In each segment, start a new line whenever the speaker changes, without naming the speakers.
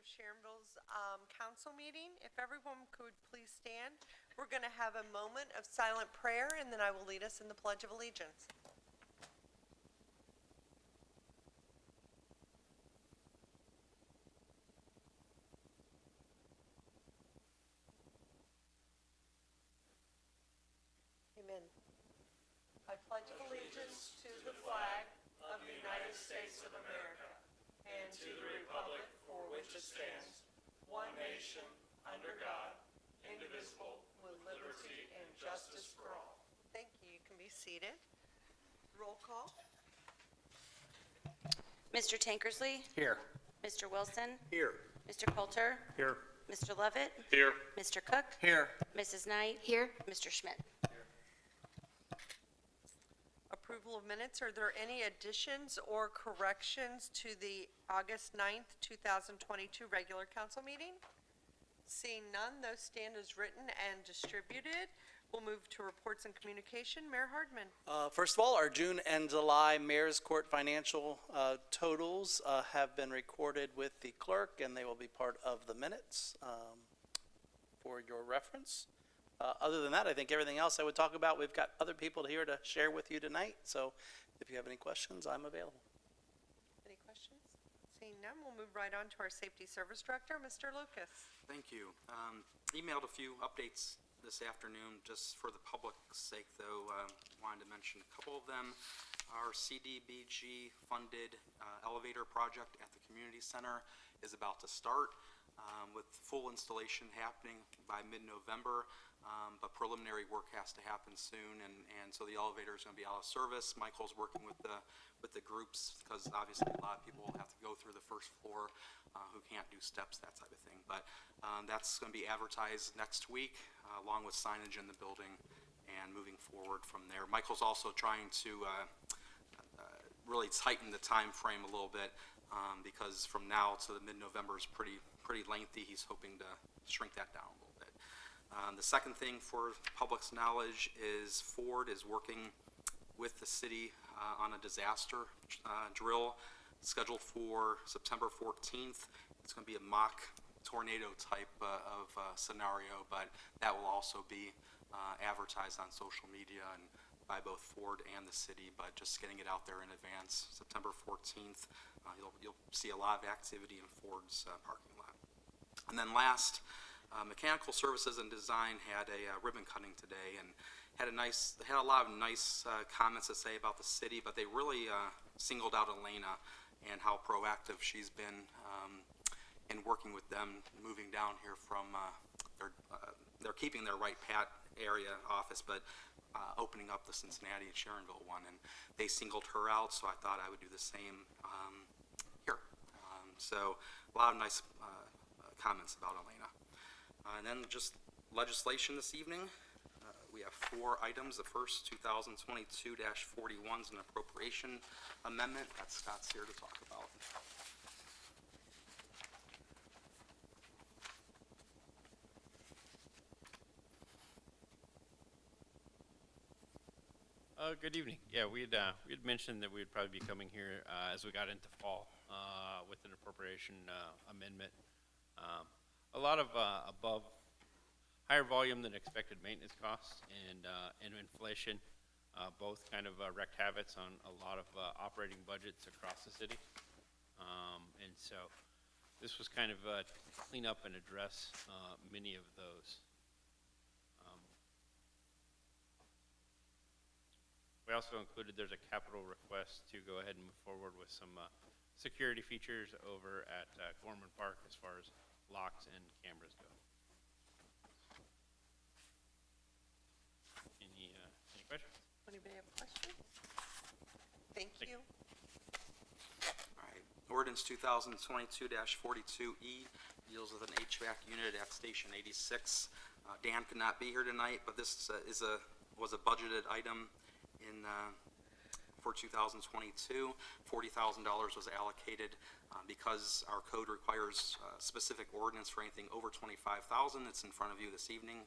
Sharonville's council meeting. If everyone could please stand, we're going to have a moment of silent prayer, and then I will lead us in the Pledge of Allegiance. Amen. I pledge allegiance to the flag of the United States of America and to the republic for which it stands, one nation, under God, indivisible, with liberty and justice for all. Thank you. You can be seated. Roll call.
Mr. Tankersley?
Here.
Mr. Wilson?
Here.
Mr. Coulter?
Here.
Mr. Levitt?
Here.
Mr. Cook?
Here.
Mrs. Knight? Here. Mr. Schmidt?
Approval of minutes. Are there any additions or corrections to the August 9th, 2022 regular council meeting? Seeing none, those stand as written and distributed. We'll move to reports and communication. Mayor Hardman.
First of all, our June and July Mayor's Court financial totals have been recorded with the clerk, and they will be part of the minutes for your reference. Other than that, I think everything else I would talk about, we've got other people here to share with you tonight. So if you have any questions, I'm available.
Any questions? Seeing none, we'll move right on to our Safety Service Director, Mr. Lucas.
Thank you. Emailed a few updates this afternoon, just for the public's sake, though. Wanted to mention a couple of them. Our CDBG funded elevator project at the community center is about to start, with full installation happening by mid-November. But preliminary work has to happen soon, and so the elevator is going to be out of service. Michael's working with the groups, because obviously a lot of people will have to go through the first floor who can't do steps, that type of thing. But that's going to be advertised next week, along with signage in the building, and moving forward from there. Michael's also trying to really tighten the time frame a little bit, because from now to the mid-November is pretty lengthy. He's hoping to shrink that down a little bit. The second thing for public's knowledge is Ford is working with the city on a disaster drill scheduled for September 14th. It's going to be a mock tornado type of scenario, but that will also be advertised on social media and by both Ford and the city, but just getting it out there in advance. September 14th, you'll see a lot of activity in Ford's parking lot. And then last, Mechanical Services and Design had a ribbon cutting today, and had a lot of nice comments to say about the city, but they really singled out Elena and how proactive she's been in working with them, moving down here from they're keeping their Wright Pat area office, but opening up the Cincinnati and Sharonville one, and they singled her out, so I thought I would do the same here. So a lot of nice comments about Elena. And then just legislation this evening. We have 4 items. The first, 2022-41, is an appropriation amendment that Scott's here to talk about.
Good evening. Yeah, we had mentioned that we would probably be coming here as we got into fall with an appropriation amendment. A lot of higher volume than expected maintenance costs and inflation, both kind of wreaked habits on a lot of operating budgets across the city. And so this was kind of to clean up and address many of those. We also included, there's a capital request to go ahead and move forward with some security features over at Gorman Park as far as locks and cameras go. Any questions?
Anybody have a question? Thank you.
All right. Ordinance 2022-42E deals with an HVAC unit at Station 86. Dan could not be here tonight, but this was a budgeted item for 2022. $40,000 was allocated because our code requires specific ordinance for anything over $25,000. It's in front of you this evening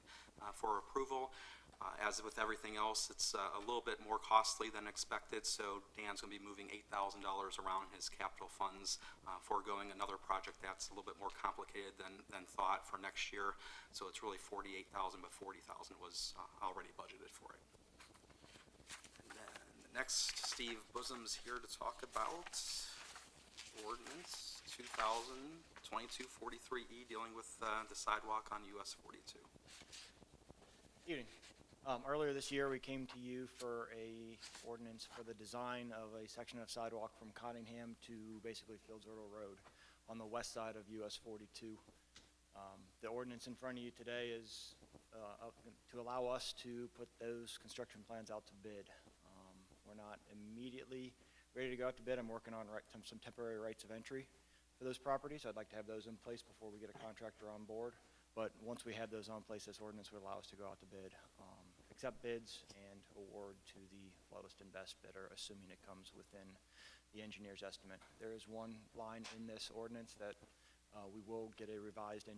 for approval. As with everything else, it's a little bit more costly than expected, so Dan's going to be moving $8,000 around his capital funds, foregoing another project that's a little bit more complicated than thought for next year. So it's really $48,000, but $40,000 was already budgeted for it. And then next, Steve Bosom's here to talk about ordinance 2022-43E dealing with the sidewalk on US 42.
Evening. Earlier this year, we came to you for a ordinance for the design of a section of sidewalk from Cottingham to basically Fields Erdel Road on the west side of US 42. The ordinance in front of you today is to allow us to put those construction plans out to bid. We're not immediately ready to go out to bid. I'm working on some temporary rights of entry for those properties. I'd like to have those in place before we get a contractor on board. But once we have those on place, this ordinance would allow us to go out to bid, accept bids, and award to the lowest and best bidder, assuming it comes within the engineer's estimate. There is one line in this ordinance that we will get a revised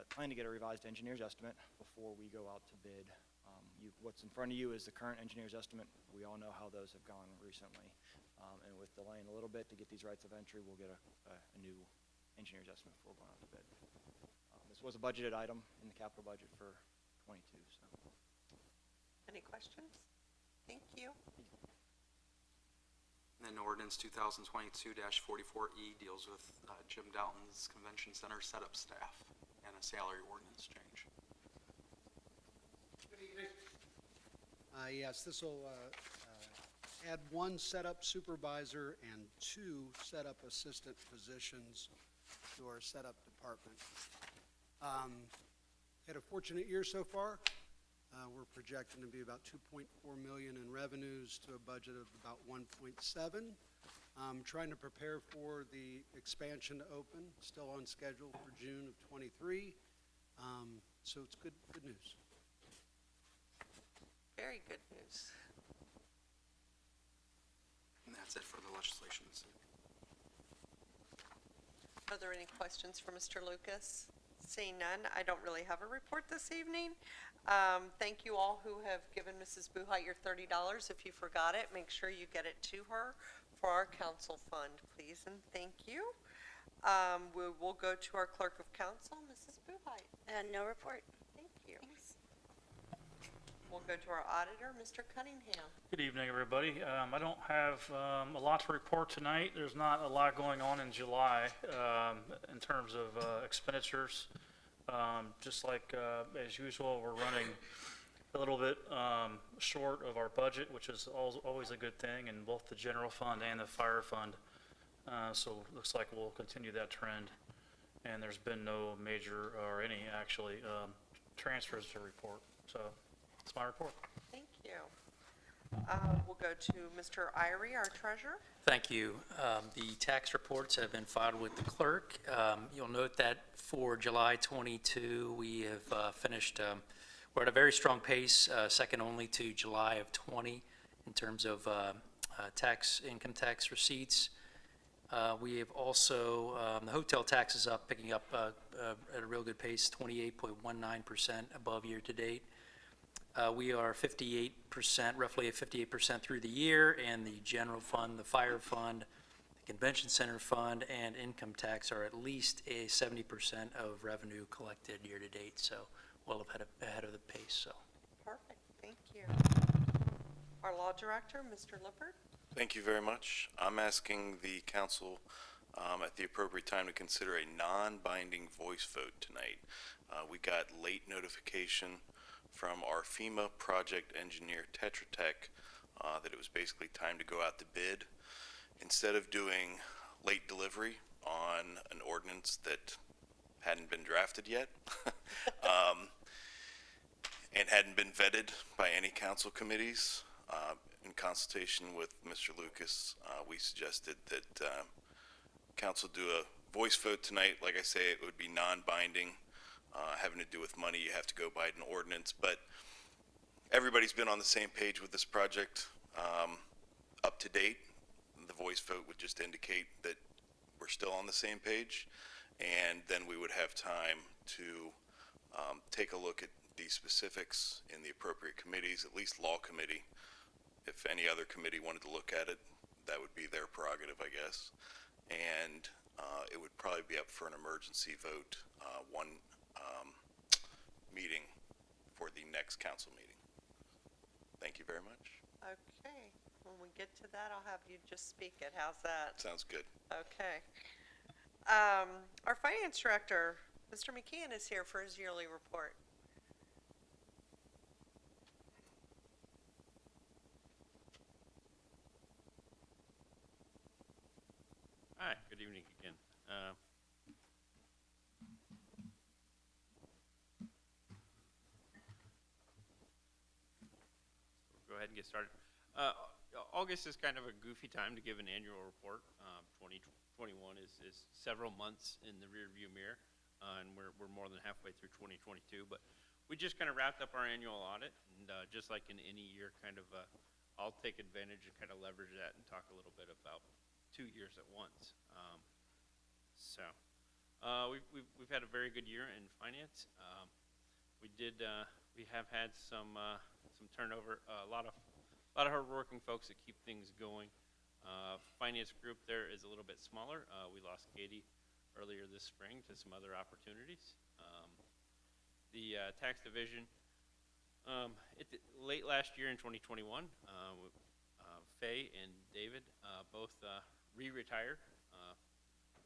plan to get a revised engineer's estimate before we go out to bid. What's in front of you is the current engineer's estimate. We all know how those have gone recently. And with delaying a little bit to get these rights of entry, we'll get a new engineer's estimate before going out to bid. This was a budgeted item in the capital budget for 22. So.
Any questions? Thank you.
And then ordinance 2022-44E deals with Jim Dalton's convention center setup staff and a salary ordinance change.
Good evening. Yes, this will add one setup supervisor and two setup assistant positions to our setup department. Had a fortunate year so far. We're projecting to be about $2.4 million in revenues to a budget of about 1.7. Trying to prepare for the expansion to open, still on schedule for June of 23. So it's good news.
Very good news.
And that's it for the legislation this evening.
Are there any questions for Mr. Lucas? Seeing none, I don't really have a report this evening. Thank you all who have given Mrs. Buhite your $30. If you forgot it, make sure you get it to her for our council fund, please, and thank you. We will go to our clerk of council, Mrs. Buhite.
No report.
Thank you. We'll go to our auditor, Mr. Cunningham.
Good evening, everybody. I don't have a lot to report tonight. There's not a lot going on in July in terms of expenditures. Just like as usual, we're running a little bit short of our budget, which is always a good thing in both the general fund and the fire fund. So it looks like we'll continue that trend. And there's been no major or any actually transfers to report. So that's my report.
Thank you. We'll go to Mr. Irie, our treasurer.
Thank you. The tax reports have been filed with the clerk. You'll note that for July 22, we have finished, we're at a very strong pace, second only to July of 20 in terms of income tax receipts. We have also, the hotel tax is up, picking up at a real good pace, 28.19% above year to date. We are 58%, roughly at 58% through the year, and the general fund, the fire fund, the convention center fund, and income tax are at least a 70% of revenue collected year to date, so well ahead of the pace. So.
Perfect, thank you. Our law director, Mr. Lippert.
Thank you very much. I'm asking the council at the appropriate time to consider a non-binding voice vote tonight. We got late notification from our FEMA project engineer, Tetra Tech, that it was basically time to go out to bid. Instead of doing late delivery on an ordinance that hadn't been drafted yet and hadn't been vetted by any council committees, in consultation with Mr. Lucas, we suggested that council do a voice vote tonight. Like I say, it would be non-binding. Having to do with money, you have to go by an ordinance, but everybody's been on the same page with this project up to date. The voice vote would just indicate that we're still on the same page, and then we would have time to take a look at the specifics in the appropriate committees, at least Law Committee. If any other committee wanted to look at it, that would be their prerogative, I guess. And it would probably be up for an emergency vote, one meeting for the next council meeting. Thank you very much.
Okay, when we get to that, I'll have you just speak it. How's that?
Sounds good.
Okay. Our finance director, Mr. McKeon, is here for his yearly report.
Hi, good evening again. Go ahead and get started. August is kind of a goofy time to give an annual report. 2021 is several months in the rearview mirror, and we're more than halfway through 2022. But we just kind of wrapped up our annual audit, and just like in any year, kind of I'll take advantage and kind of leverage that and talk a little bit about 2 years at once. We've had a very good year in finance. We have had some turnover, a lot of hardworking folks that keep things going. Finance group there is a little bit smaller. We lost Katie earlier this spring to some other opportunities. The tax division, late last year in 2021, Faye and David both re-retired.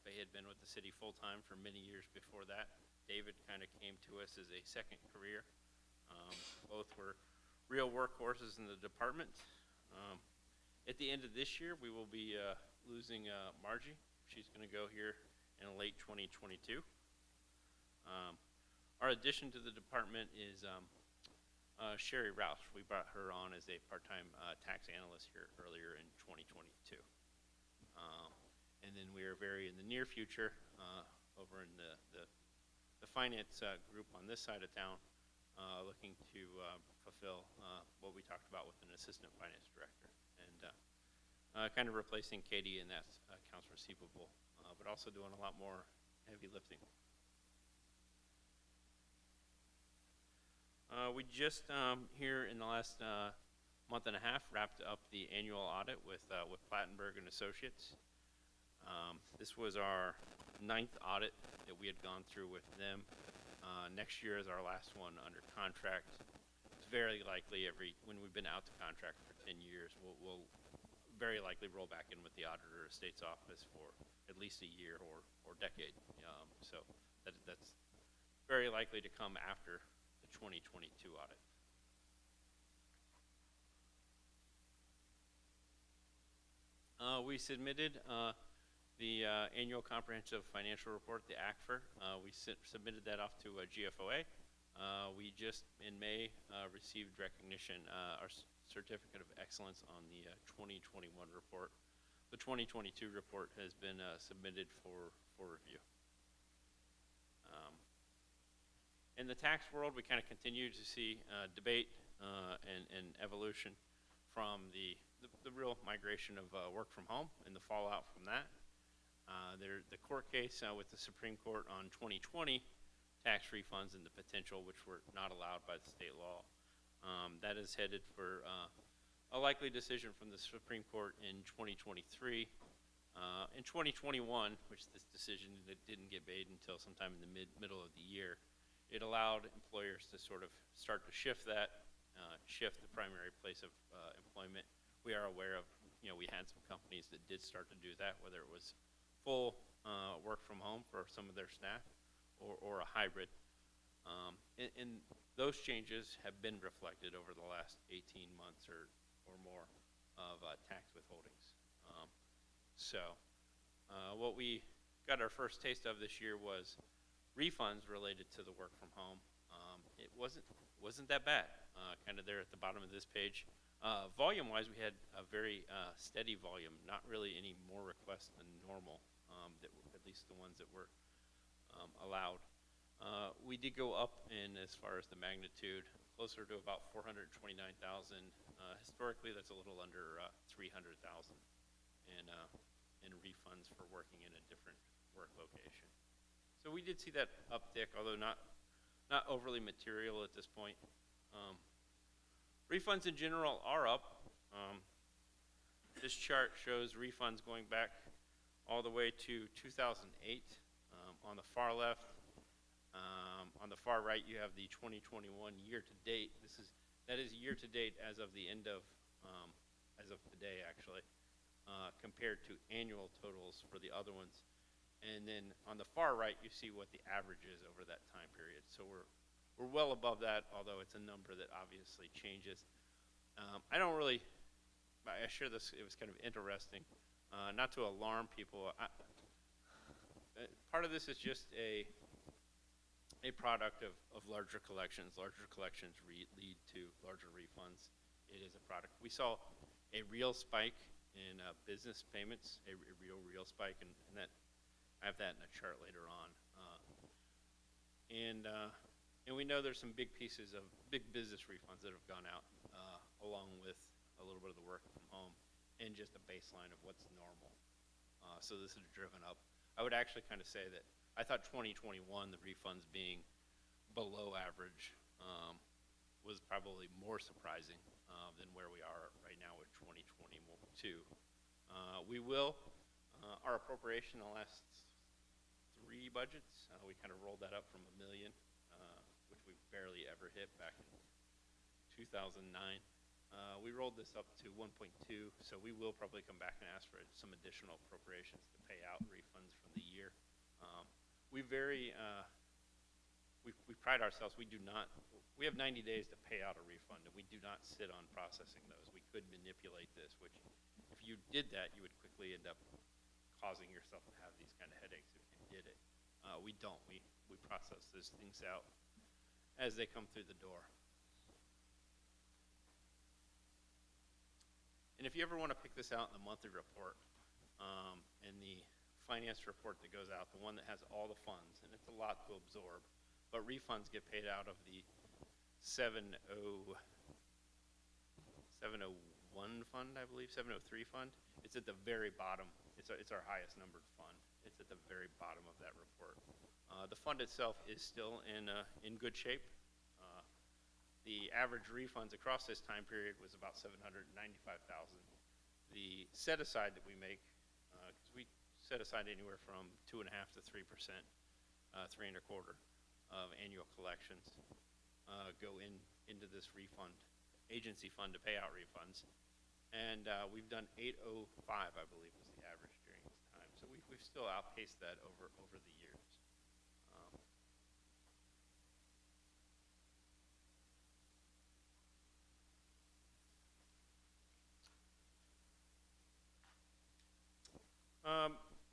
Faye had been with the city full-time for many years before that. David kind of came to us as a second career. Both were real workhorses in the department. At the end of this year, we will be losing Margie. She's going to go here in late 2022. Our addition to the department is Sherry Rouse. We brought her on as a part-time tax analyst here earlier in 2022. And then we are in the near future, over in the finance group on this side of town, looking to fulfill what we talked about with an assistant finance director, and kind of replacing Katie in that accounts receivable, but also doing a lot more heavy lifting. We just here in the last month and a half wrapped up the annual audit with Plattenberg and Associates. This was our 9th audit that we had gone through with them. Next year is our last one under contract. It's very likely when we've been out to contract for 10 years, we'll very likely roll back in with the Auditor of State's office for at least a year or decade. So that's very likely to come after the 2022 audit. We submitted the annual comprehensive financial report, the ACFR. We submitted that off to GFOA. We just in May received recognition, our certificate of excellence on the 2021 report. The 2022 report has been submitted for review. In the tax world, we kind of continue to see debate and evolution from the real migration of work from home and the fallout from that. The court case with the Supreme Court on 2020 tax refunds and the potential, which were not allowed by the state law. That is headed for a likely decision from the Supreme Court in 2023. In 2021, which this decision didn't get made until sometime in the middle of the year, it allowed employers to sort of start to shift the primary place of employment. We are aware of, we had some companies that did start to do that, whether it was full work from home for some of their staff or a hybrid. And those changes have been reflected over the last 18 months or more of tax withholdings. What we got our first taste of this year was refunds related to the work from home. It wasn't that bad, kind of there at the bottom of this page. Volume-wise, we had a very steady volume, not really any more requests than normal, at least the ones that were allowed. We did go up in as far as the magnitude, closer to about 429,000. Historically, that's a little under 300,000 in refunds for working in a different work location. So we did see that uptick, although not not overly material at this point. Refunds in general are up. This chart shows refunds going back all the way to 2008 on the far left. On the far right, you have the 2021 year-to-date. That is year-to-date as of the end of, as of today, actually, compared to annual totals for the other ones. And then on the far right, you see what the average is over that time period. So we're well above that, although it's a number that obviously changes. I share this, it was kind of interesting, not to alarm people. Part of this is just a product of larger collections. Larger collections lead to larger refunds. It is a product. We saw a real spike in business payments, a real spike, and that I have that in a chart later on. And we know there's some big pieces of big business refunds that have gone out, along with a little bit of the work from home and just a baseline of what's normal. So this has driven up. I would actually kind of say that I thought 2021, the refunds being below average, was probably more surprising than where we are right now with 2022. We will, our appropriation in the last 3 budgets, we kind of rolled that up from $1 million, which we barely ever hit back in 2009. We rolled this up to 1.2, so we will probably come back and ask for some additional appropriations to pay out refunds from the year. We pride ourselves, we have 90 days to pay out a refund, and we do not sit on processing those. We could manipulate this, which if you did that, you would quickly end up causing yourself to have these kind of headaches if you did it. We don't. We process those things out as they come through the door. And if you ever want to pick this out in the monthly report, and the finance report that goes out, the one that has all the funds, and it's a lot to absorb, but refunds get paid out of the 701 fund, I believe, 703 fund. It's at the very bottom. It's our highest numbered fund. It's at the very bottom of that report. The fund itself is still in good shape. The average refunds across this time period was about $795,000. The set aside that we make, because we set aside anywhere from 2.5% to 3%, 3.25% of annual collections, go into this refund agency fund to pay out refunds, and we've done 805, I believe, was the average during this time. So we've still outpaced that over the years.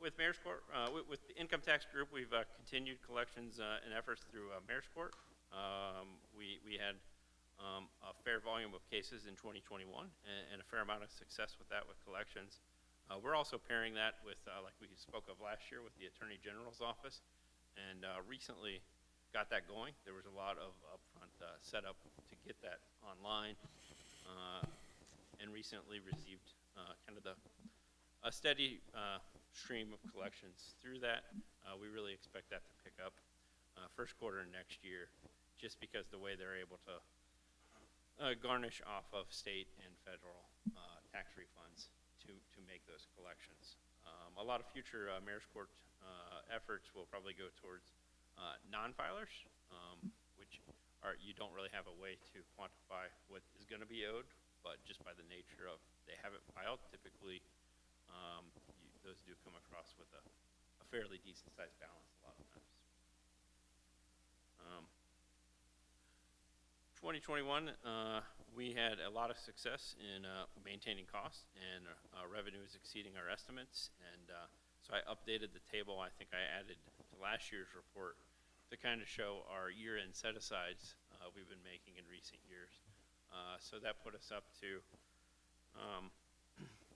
With Mayor's Court, with the Income Tax Group, we've continued collections and efforts through Mayor's Court. We had a fair volume of cases in 2021 and a fair amount of success with that with collections. We're also pairing that with, like we spoke of last year, with the Attorney General's office, and recently got that going. There was a lot of upfront setup to get that online, and recently received kind of a steady stream of collections through that. We really expect that to pick up first quarter next year, just because the way they're able to garnish off of state and federal tax refunds to make those collections. A lot of future Mayor's Court efforts will probably go towards non-filers, which you don't really have a way to quantify what is going to be owed, but just by the nature of they haven't filed, typically those do come across with a fairly decent-sized balance a lot of times. 2021, we had a lot of success in maintaining costs, and revenues exceeding our estimates, and so I updated the table. I think I added to last year's report to kind of show our year-end set-asides we've been making in recent years. So that put us up to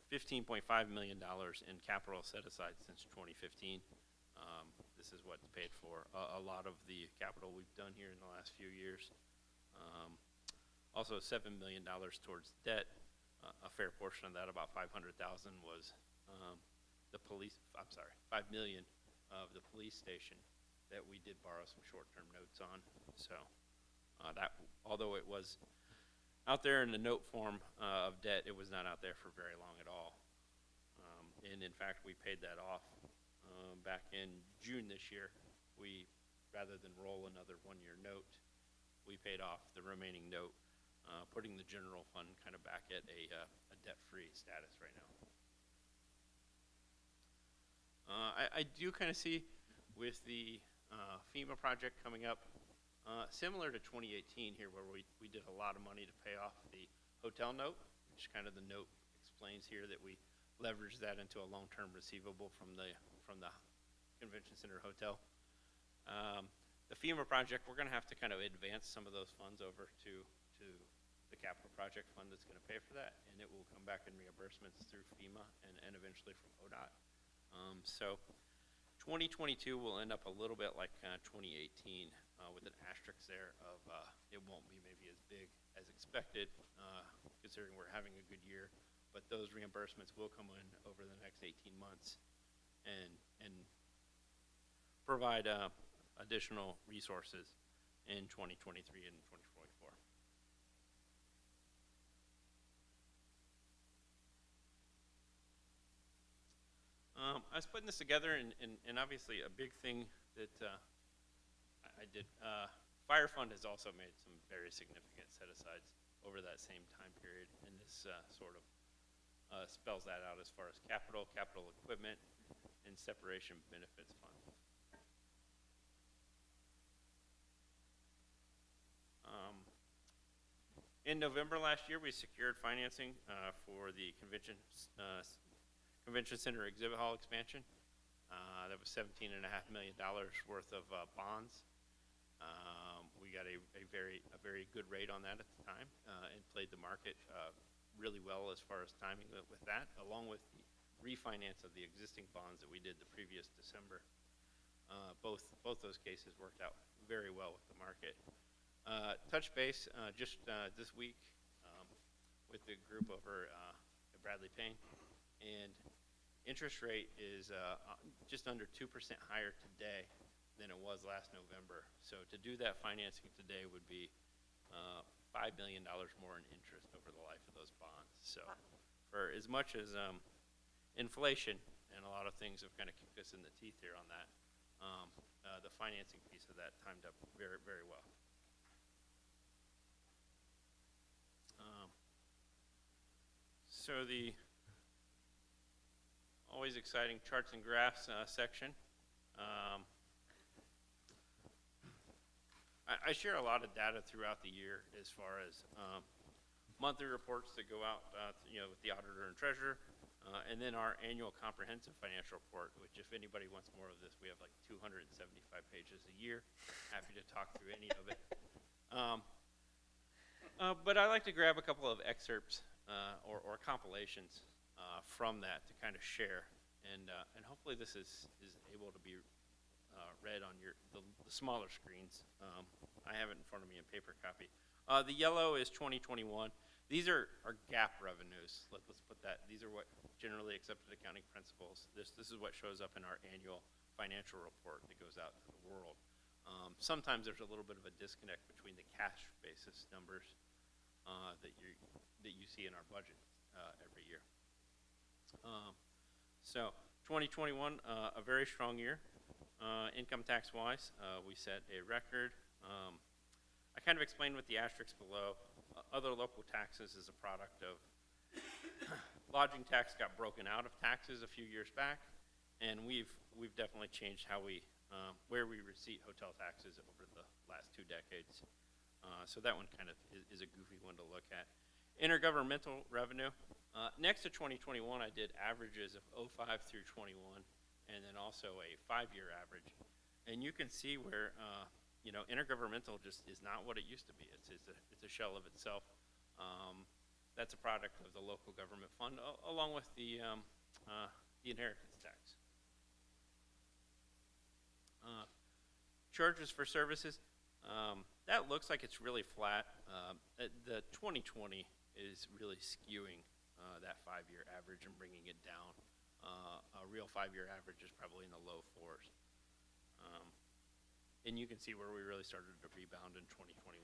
$15.5 million in capital set-aside since 2015. This is what's paid for a lot of the capital we've done here in the last few years. Also $7 million towards debt. A fair portion of that, about $500,000, was the police, I'm sorry, $5 million of the police station that we did borrow some short-term notes on. So that, although it was out there in the note form of debt, it was not out there for very long at all. And in fact, we paid that off back in June this year. We, rather than roll another one-year note, we paid off the remaining note, putting the general fund kind of back at a debt-free status right now. I do kind of see with the FEMA project coming up, similar to 2018 here, where we did a lot of money to pay off the hotel note, which kind of the note explains here that we leveraged that into a long-term receivable from the Convention Center Hotel. The FEMA project, we're going to have to kind of advance some of those funds over to the capital project fund that's going to pay for that, and it will come back in reimbursements through FEMA and eventually from ODOT. So 2022 will end up a little bit like 2018 with an asterisk there of it won't be maybe as big as expected considering we're having a good year, but those reimbursements will come in over the next 18 months and provide additional resources in 2023 and 2024. I was putting this together, and obviously a big thing that I did, Fire Fund has also made some very significant set-asides over that same time period, and this sort of spells that out as far as capital equipment, and separation benefits fund. In November last year, we secured financing for the Convention Center Exhibit Hall expansion. That was $17.5 million worth of bonds. We got a very good rate on that at the time and played the market really well as far as timing with that, along with the refinance of the existing bonds that we did the previous December. Both those cases worked out very well with the market. Touch base just this week with the group over at Bradley Payne, and interest rate is just under 2% higher today than it was last November. So to do that financing today would be $5 million more in interest over the life of those bonds. So for as much as inflation and a lot of things have kind of kicked us in the teeth here on that, the financing piece of that timed up very, very well. So the always exciting charts and graphs section. I share a lot of data throughout the year as far as monthly reports that go out, with the auditor and treasurer, and then our annual comprehensive financial report, which if anybody wants more of this, we have like 275 pages a year. Happy to talk through any of it. But I like to grab a couple of excerpts or compilations from that to kind of share, and hopefully this is able to be read on the smaller screens. I have it in front of me in paper copy. The yellow is 2021. These are GAAP revenues. Let's put that. These are what generally accepted accounting principles. This is what shows up in our annual financial report that goes out to the world. Sometimes there's a little bit of a disconnect between the cash basis numbers that you see in our budget every year. So 2021, a very strong year. Income tax wise, we set a record. I kind of explained with the asterisks below. Other local taxes is a product of lodging tax got broken out of taxes a few years back, and we've definitely changed how where we receipt hotel taxes over the last 2 decades. So that one kind of is a goofy one to look at. Intergovernmental revenue. Next to 2021, I did averages of 05 through 21, and then also a 5-year average. And you can see where, intergovernmental just is not what it used to be. It's a shell of itself. That's a product of the local government fund, along with the inheritance tax. Charges for services. That looks like it's really flat. The 2020 is really skewing that 5-year average and bringing it down. A real 5-year average is probably in the low 4s. And you can see where we really started to rebound in 2021,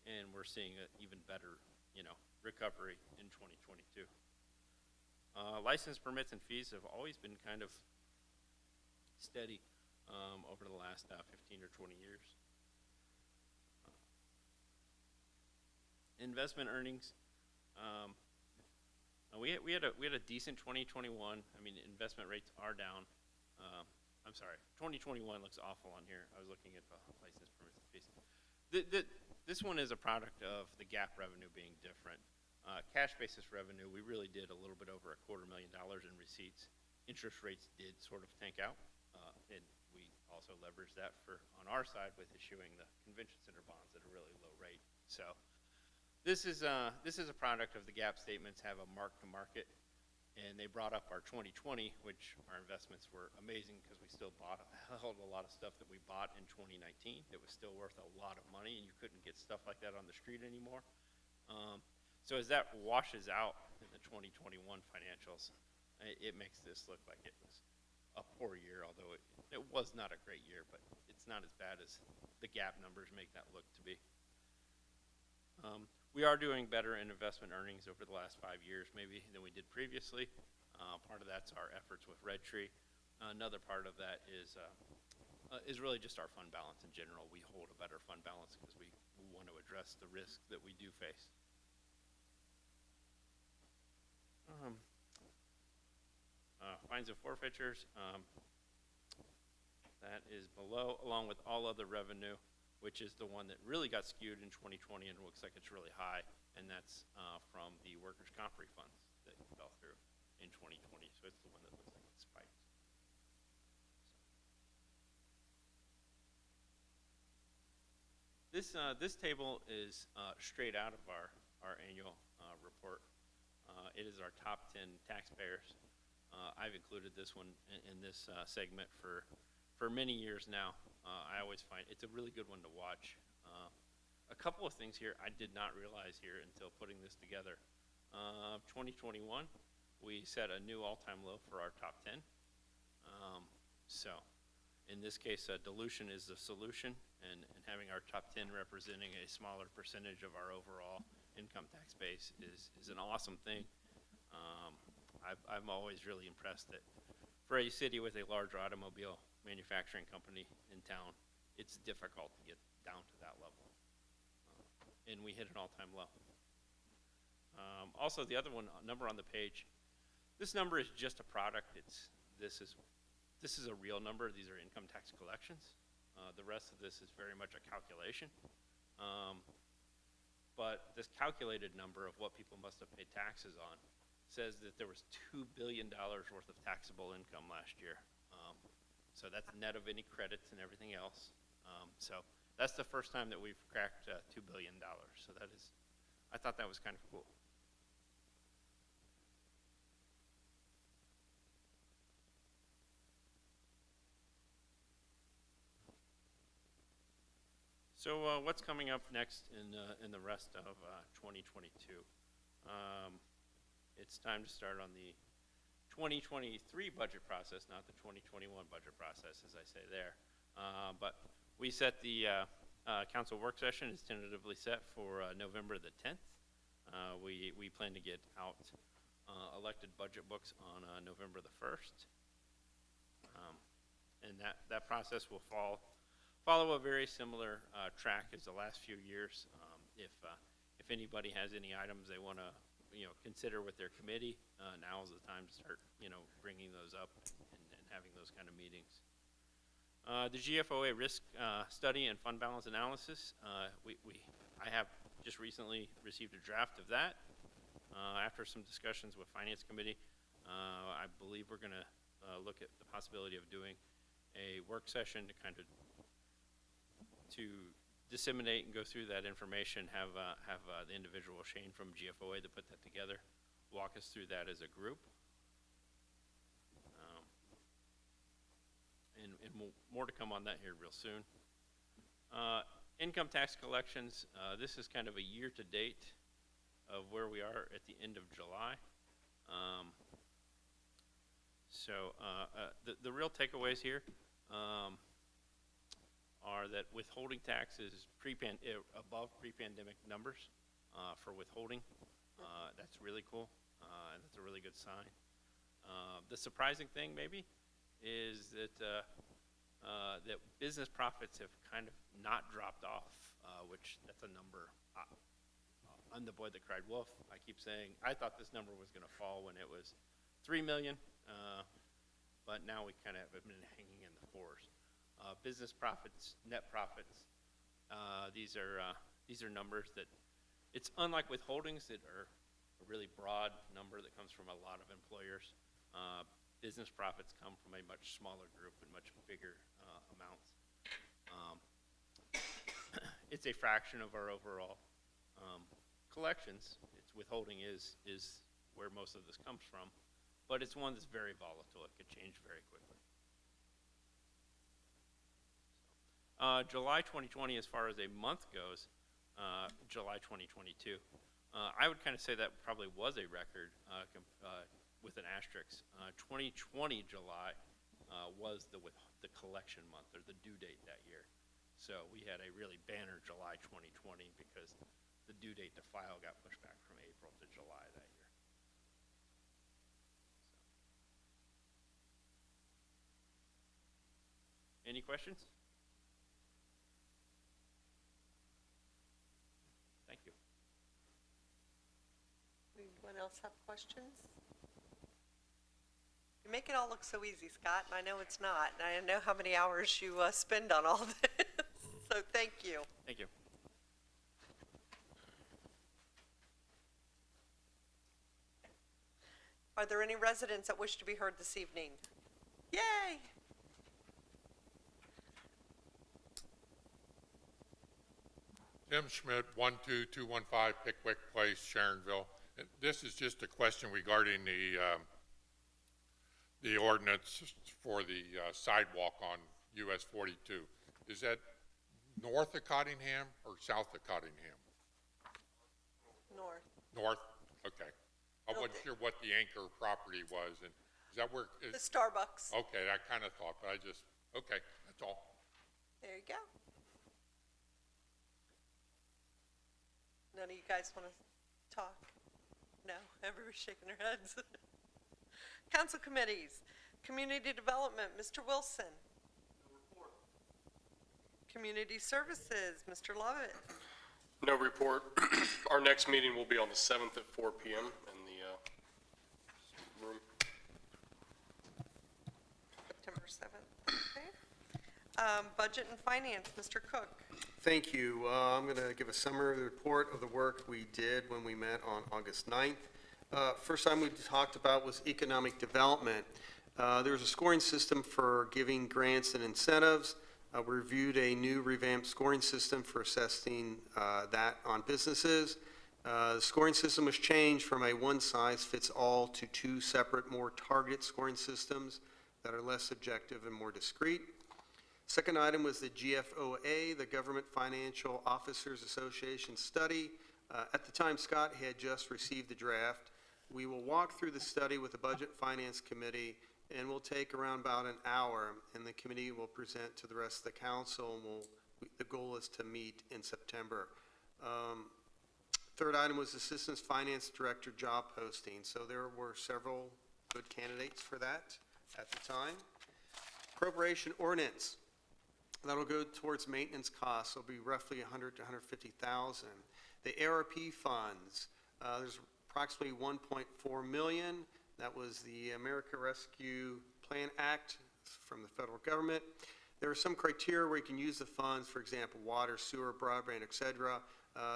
and we're seeing an even better, recovery in 2022. License permits and fees have always been kind of steady over the last 15 or 20 years. Investment earnings. We had a decent 2021. I mean, investment rates are down. I'm sorry, 2021 looks awful on here. I was looking at the license permits and fees. This one is a product of the GAAP revenue being different. Cash basis revenue, we really did a little bit over $250,000 in receipts. Interest rates did sort of tank out, and we also leveraged that on our side with issuing the convention center bonds at a really low rate. So this is a product of the GAAP statements have a mark to market, and they brought up our 2020, which our investments were amazing because we still held a lot of stuff that we bought in 2019 that was still worth a lot of money, and you couldn't get stuff like that on the street anymore. So as that washes out in the 2021 financials, it makes this look like it was a poor year, although it was not a great year, but it's not as bad as the GAAP numbers make that look to be. We are doing better in investment earnings over the last 5 years maybe than we did previously. Part of that's our efforts with Red Tree. Another part of that is really just our fund balance in general. We hold a better fund balance because we want to address the risk that we do face. Fines and forfeitures, that is below, along with all other revenue, which is the one that really got skewed in 2020 and looks like it's really high, and that's from the workers' comp refunds that fell through in 2020, so it's the one that looks like it spiked. This table is straight out of our annual report. It is our top 10 taxpayers. I've included this one in this segment for many years now. I always find it's a really good one to watch. A couple of things here I did not realize here until putting this together. 2021, we set a new all-time low for our top 10. So in this case, dilution is the solution, and having our top 10 representing a smaller percentage of our overall income tax base is an awesome thing. I'm always really impressed that for a city with a large automobile manufacturing company in town, it's difficult to get down to that level. And we hit an all-time low. Also, the other number on the page, this number is just a product. This is a real number. These are income tax collections. The rest of this is very much a calculation. But this calculated number of what people must have paid taxes on says that there was $2 billion worth of taxable income last year. So that's net of any credits and everything else. So that's the first time that we've cracked $2 billion. So I thought that was kind of cool. So what's coming up next in the rest of 2022? It's time to start on the 2023 budget process, not the 2021 budget process, as I say there. But we set the council work session is tentatively set for November the 10th. We plan to get out elected budget books on November the 1st. And that process will follow a very similar track as the last few years. If anybody has any items they want to consider with their committee, now is the time to start bringing those up and having those kind of meetings. The GFOA risk study and fund balance analysis, I have just recently received a draft of that. After some discussions with Finance Committee, I believe we're going to look at the possibility of doing a work session to disseminate and go through that information, have the individual Shane from GFOA to put that together, walk us through that as a group. And more to come on that here real soon. Income tax collections, this is kind of a year to date of where we are at the end of July. The real takeaways here, are that withholding tax is above pre-pandemic numbers for withholding. That's really cool, and that's a really good sign. The surprising thing maybe is that that business profits have kind of not dropped off, which that's a number. I'm the boy that cried wolf. I keep saying I thought this number was going to fall when it was 3 million, but now we kind of have been hanging in the fours. Business profits, net profits. These are numbers that it's unlike withholdings that are a really broad number that comes from a lot of employers. Business profits come from a much smaller group and much bigger amounts. It's a fraction of our overall collections. It's withholding is where most of this comes from, but it's one that's very volatile. It could change very quickly. July 2020, as far as a month goes, July 2022, I would kind of say that probably was a record with an asterisk. 2020 July was the collection month, or the due date that year. So we had a really banner July 2020 because the due date to file got pushed back from April to July that year. So. Any questions? Thank you.
Anyone else have questions? You make it all look so easy, Scott, and I know it's not. And I know how many hours you spend on all this. So thank you.
Thank you.
Are there any residents that wish to be heard this evening? Yay!
Tim Schmidt, 12215 Pickwick Place, Sharonville. And this is just a question regarding the ordinance for the sidewalk on US 42. Is that north of Cottingham or south of Cottingham?
North.
North? Okay. I wasn't sure what the anchor property was. And is that where?
The Starbucks.
Okay, I kind of thought, but okay, that's all.
There you go. None of you guys want to talk? No, everybody's shaking their heads. Council committees, community development, Mr. Wilson. No report. Community services, Mr. Lovett.
No report. Our next meeting will be on the 7th at 4 p.m. in the room.
September 7th, okay. Budget and finance, Mr. Cook.
Thank you. I'm going to give a summary of the report of the work we did when we met on August 9th. First time we talked about was economic development. There was a scoring system for giving grants and incentives. We reviewed a new revamped scoring system for assessing that on businesses. The scoring system was changed from a one-size-fits-all to two separate, more targeted scoring systems that are less subjective and more discrete. Second item was the GFOA, the Government Financial Officers Association study. At the time, Scott had just received the draft. We will walk through the study with the Budget Finance Committee, and we'll take around about an hour, and the committee will present to the rest of the council, and the goal is to meet in September. Third item was Assistant Finance Director job posting. So there were several good candidates for that at the time. Appropriation ordinance. That'll go towards maintenance costs. It'll be roughly $100,000 to $150,000. The ARP funds, there's approximately $1.4 million. That was the America Rescue Plan Act from the federal government. There are some criteria where you can use the funds, for example, water, sewer, broadband, et cetera.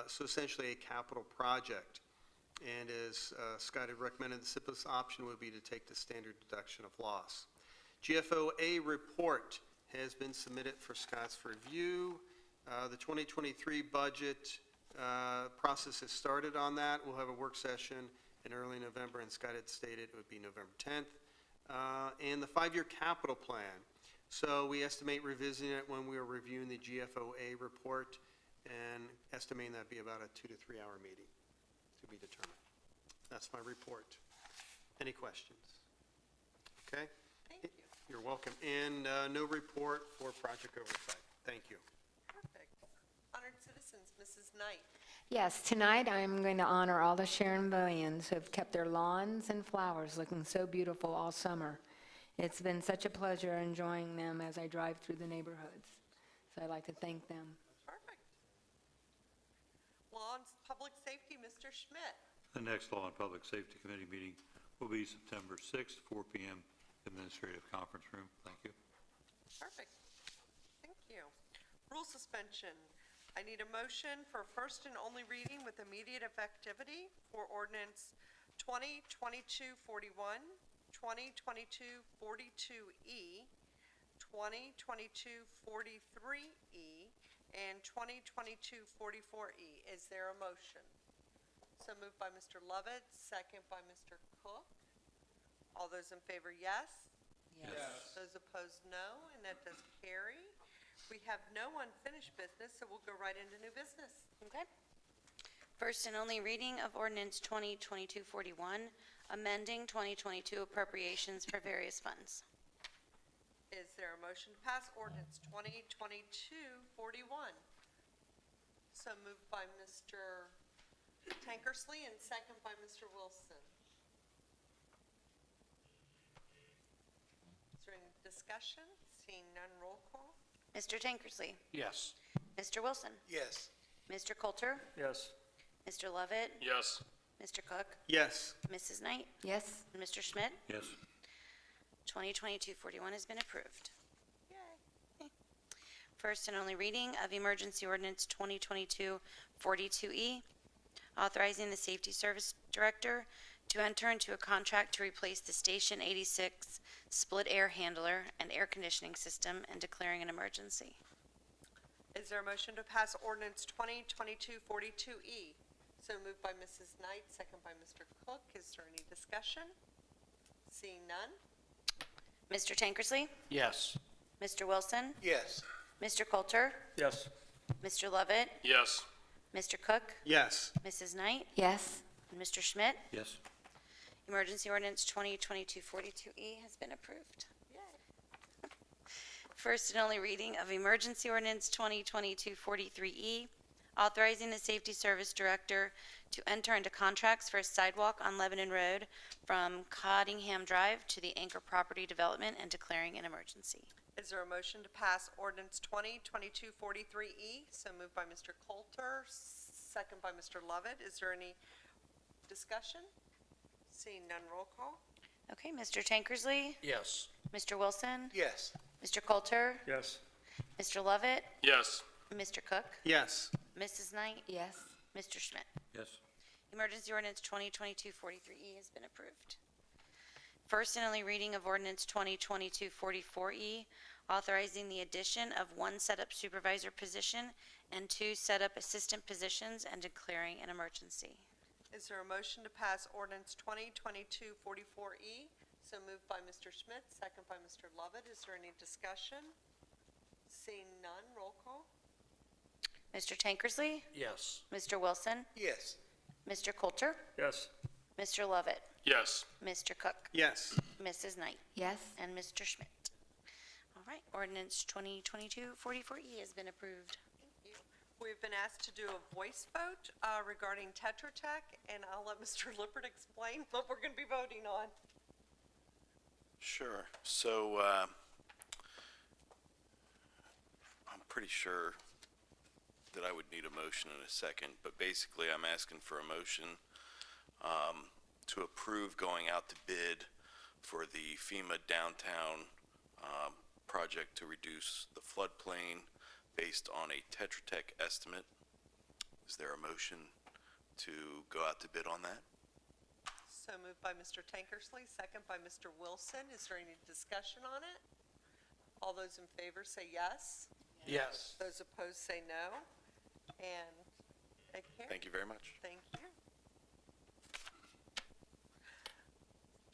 So essentially a capital project. And as Scott had recommended, the simplest option would be to take the standard deduction of loss. GFOA report has been submitted for Scott's review. The 2023 budget process has started on that. We'll have a work session in early November, and Scott had stated it would be November 10th. And the 5-year capital plan. So we estimate revisiting it when we are reviewing the GFOA report and estimating that'd be about a 2 to 3 hour meeting to be determined. That's my report. Any questions? Okay.
Thank you.
You're welcome. And no report for project oversight. Thank you.
Perfect. Honored citizens, Mrs. Knight.
Yes, tonight I'm going to honor all the Sharonvillians who have kept their lawns and flowers looking so beautiful all summer. It's been such a pleasure enjoying them as I drive through the neighborhoods. So I'd like to thank them.
Perfect. Law and Public Safety, Mr. Schmidt.
The next Law and Public Safety Committee meeting will be September 6th, 4 p.m., Administrative Conference Room. Thank you.
Perfect. Thank you. Rule suspension. I need a motion for first and only reading with immediate effectivity for ordinance 2022-41, 2022-42E, 2022-43E, and 2022-44E. Is there a motion? So moved by Mr. Lovett, second by Mr. Cook. All those in favor, yes?
Yes.
Those opposed, no, and that does carry. We have no unfinished business, so we'll go right into new business.
Okay. First and only reading of ordinance 2022-41, amending 2022 appropriations for various funds.
Is there a motion to pass ordinance 2022-41? So moved by Mr. Tankersley and second by Mr. Wilson. Is there any discussion? Seeing none, roll call.
Mr. Tankersley.
Yes.
Mr. Wilson.
Yes.
Mr. Coulter.
Yes.
Mr. Lovett.
Yes.
Mr. Cook.
Yes.
Mrs. Knight.
Yes?
And Mr. Schmidt.
Yes.
2022-41 has been approved.
Yay.
First and only reading of emergency ordinance 2022-42E, authorizing the Safety Service Director to enter into a contract to replace the Station 86 split air handler and air conditioning system and declaring an emergency.
Is there a motion to pass ordinance 2022-42E? So moved by Mrs. Knight, second by Mr. Cook. Is there any discussion? Seeing none?
Mr. Tankersley.
Yes.
Mr. Wilson.
Yes.
Mr. Coulter.
Yes.
Mr. Lovett.
Yes.
Mr. Cook.
Yes.
Mrs. Knight.
Yes?
And Mr. Schmidt.
Yes.
Emergency ordinance 2022-42E has been approved.
Yay.
First and only reading of emergency ordinance 2022-43E, authorizing the Safety Service Director to enter into contracts for a sidewalk on Lebanon Road from Cottingham Drive to the Anchor Property Development and declaring an emergency.
Is there a motion to pass ordinance 2022-43E? So moved by Mr. Coulter, second by Mr. Lovett. Is there any discussion? Seeing none, roll call.
Okay, Mr. Tankersley,
Yes.
Mr. Wilson,
Yes.
Mr. Coulter,
Yes.
Mr. Lovett,
Yes.
Mr. Cook,
Yes.
Mrs. Knight,
Yes?
Mr. Schmidt.
Yes.
Emergency ordinance 2022-43E has been approved. First and only reading of ordinance 2022-44E, authorizing the addition of one setup supervisor position and two setup assistant positions and declaring an emergency.
Is there a motion to pass ordinance 2022-44E? So moved by Mr. Schmidt, second by Mr. Lovett. Is there any discussion? Seeing none, roll call.
Mr. Tankersley,
Yes.
Mr. Wilson,
Yes.
Mr. Coulter,
Yes.
Mr. Lovett,
Yes.
Mr. Cook,
Yes.
Mrs. Knight,
Yes?
and Mr. Schmidt. All right, ordinance 2022-44E has been approved.
We've been asked to do a voice vote regarding Tetra Tech, and I'll let Mr. Lippert explain what we're going to be voting on.
Sure. So, I'm pretty sure that I would need a motion in a second, but basically I'm asking for a motion to approve going out to bid for the FEMA downtown project to reduce the floodplain based on a Tetra Tech estimate. Is there a motion to go out to bid on that?
So moved by Mr. Tankersley, second by Mr. Wilson. Is there any discussion on it? All those in favor say yes.
Yes.
Those opposed say no. And it carries.
Thank you very much.
Thank you.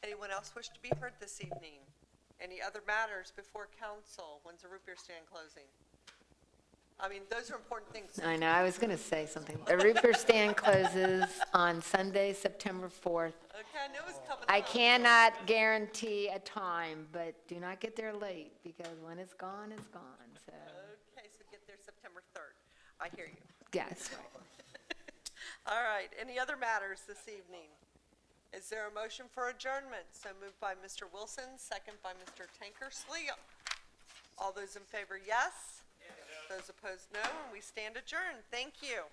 Anyone else wish to be heard this evening? Any other matters before council? When's the root beer stand closing? I mean, those are important things.
I know, I was going to say something. The Reaper Stand closes on Sunday, September 4th.
Okay, I knew it was coming
I
up.
cannot guarantee a time, but do not get there late, because when it's gone, so,
Okay, so get there September 3rd. I hear you.
yes.
All right, any other matters this evening? Is there a motion for adjournment? So moved by Mr. Wilson, second by Mr. Tankersley. All those in favor, yes? Those opposed, no, and we stand adjourned. Thank you.